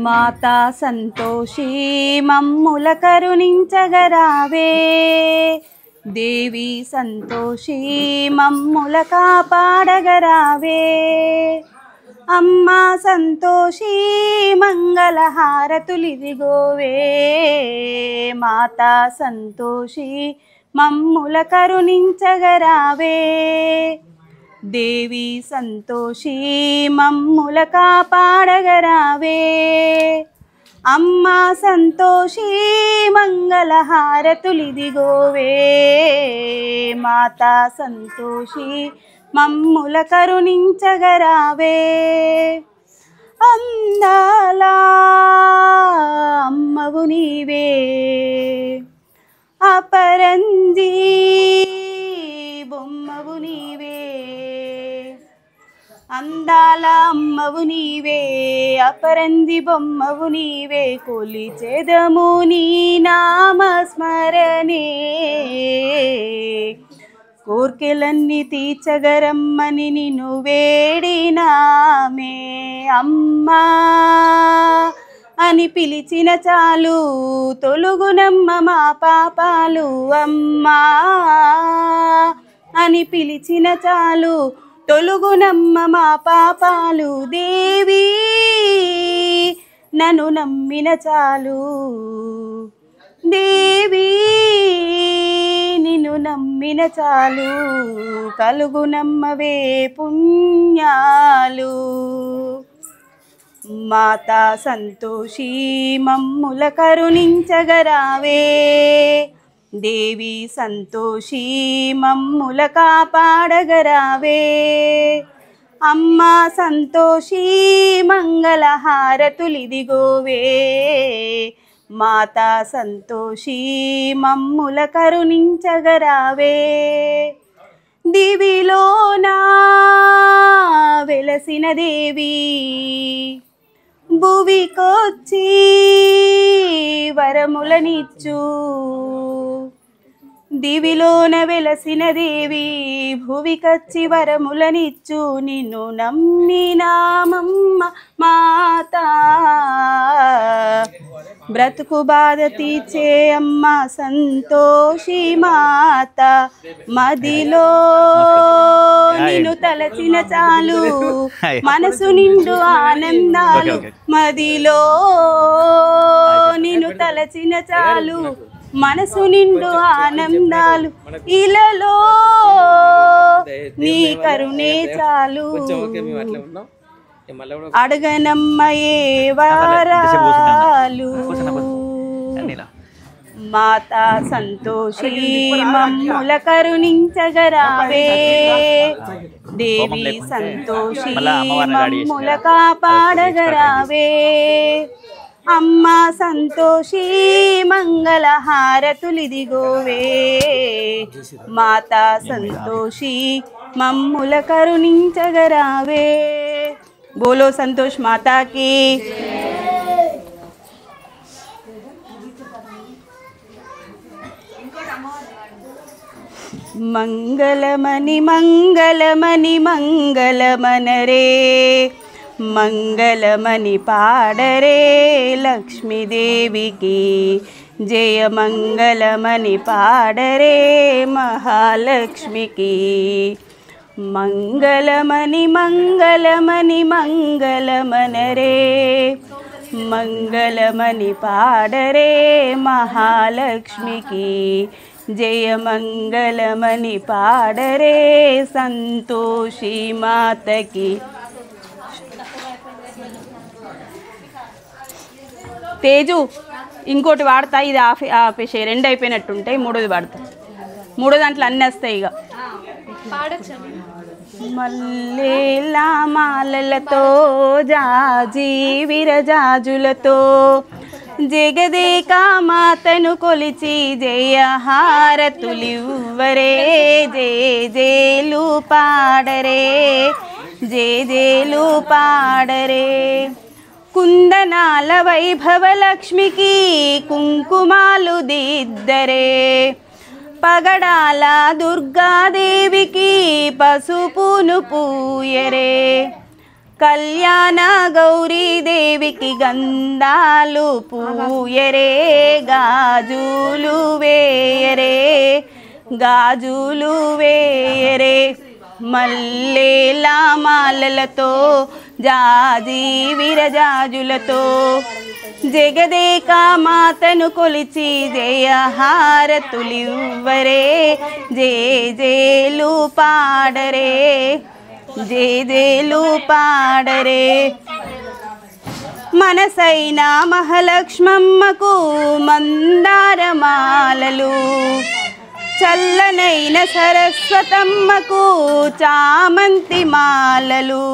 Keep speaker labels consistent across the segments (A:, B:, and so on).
A: మాతా సంతోషి మమ్ముల కరుణించగరావే, దేవి సంతోషి మమ్ముల కాపాడగరావే. అమ్మా సంతోషి మంగళహారతులిదిగోవే, మాతా సంతోషి మమ్ముల కరుణించగరావే, దేవి సంతోషి మమ్ముల కాపాడగరావే. అమ్మా సంతోషి మంగళహారతులిదిగోవే, మాతా సంతోషి మమ్ముల కరుణించగరావే. అందాల అమ్మవు నీవే, అపరంజి బొమ్మవు నీవే. అందాల అమ్మవు నీవే, అపరంజి బొమ్మవు నీవే. కొలిచెదము నీ నామస్మరణే, కోర్కెలన్నీ తీర్చగరమ్మని నిన్ను వేడినామే. అమ్మా అని పిలిచిన చాలు, తొలుగునమ్మ మా పాపాలు. అమ్మా అని పిలిచిన చాలు, తొలుగునమ్మ మా పాపాలు. దేవి నన్ను నమ్మిన చాలు, దేవి నిన్ను నమ్మిన చాలు, కలుగునమ్మవే పుణ్యాలు. మాతా సంతోషి మమ్ముల కరుణించగరావే, దేవి సంతోషి మమ్ముల కాపాడగరావే. అమ్మా సంతోషి మంగళహారతులిదిగోవే, మాతా సంతోషి మమ్ముల కరుణించగరావే. దివిలోనా వెలసిన దేవి, భువికొచ్చి వరములనిచ్చు. దివిలోన వెలసిన దేవి, భువికొచ్చి వరములనిచ్చు. నిన్ను నమ్మినామమ్మ మాతా, బ్రతుకు బాధ తీర్చే అమ్మ సంతోషి మాత. మదిలో నిన్ను తలచిన చాలు, మనసు నిండు ఆనందాలు. మదిలో నిన్ను తలచిన చాలు, మనసు నిండు ఆనందాలు. ఇలలో నీ కరుణే చాలు, అడగనమ్మయే వారాలు. మాతా సంతోషి మమ్ముల కరుణించగరావే, దేవి సంతోషి మమ్ముల కాపాడగరావే. అమ్మా సంతోషి మంగళహారతులిదిగోవే, మాతా సంతోషి మమ్ముల కరుణించగరావే. బోలో సంతోష్ మాతాకి. మంగళమని మంగళమని మంగళమనరే, మంగళమని పాడరే లక్ష్మీదేవికి. జయ మంగళమని పాడరే మహాలక్ష్మికి. మంగళమని మంగళమని మంగళమనరే, మంగళమని పాడరే మహాలక్ష్మికి. జయ మంగళమని పాడరే సంతోషి మాతకి. తేజు ఇంకోటి వాడతా, ఇది ఆపేసే. 2 అయిపోయినట్టుంటాయి, 3ది వాడతా. 3 దాంట్లో అన్నీ వస్తాయి. ఇక మల్లెల మాలలతో జాజి విరజాజులతో జగదేక మాతను కొలిచి జయ హారతులివ్వరే. జేజేలు పాడరే, జేజేలు పాడరే. కుందనాల వైభవ లక్ష్మికి కుంకుమాలు దిద్దరే. పగడాల దుర్గాదేవికి పసుపును పూయరే. కళ్యాణ గౌరీదేవికి గంధాలు పూయరే గాజులు వేయరే గాజులు వేయరే మల్లేల మాలలతో జాజి విరజాజులతో జగదేక మాతను కొలిచి జయహారతులివ్వరే జేజేలు పాడరే జేజేలు పాడరే మనసైన మహాలక్ష్మమ్మకు మందారమాలలు చల్లనైన సరస్వతమ్మకు చామంతి మాలలు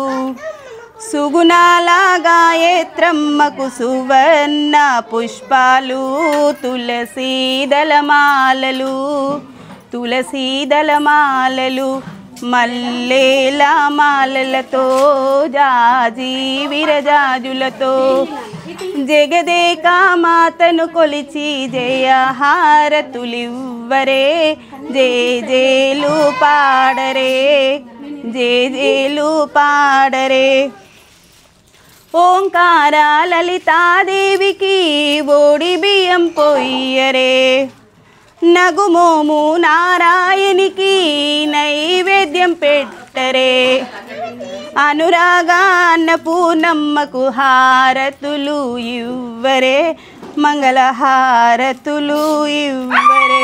A: సుగుణాల గాయత్రమ్మకు సువర్ణ పుష్పాలు తులసీదళమాలలు తులసీదళమాలలు మల్లేల మాలలతో జాజి విరజాజులతో జగదేక మాతను కొలిచి జయహారతులివ్వరే జేజేలు పాడరే జేజేలు పాడరే ఓంకార లలితాదేవికి ఓడి బియ్యం పొయ్యరే నగుమోము నారాయణికి నైవేద్యం పెట్టరే అనురాగ అన్నపూర్ణమ్మకు హారతులు ఇవ్వరే మంగళ హారతులు ఇవ్వరే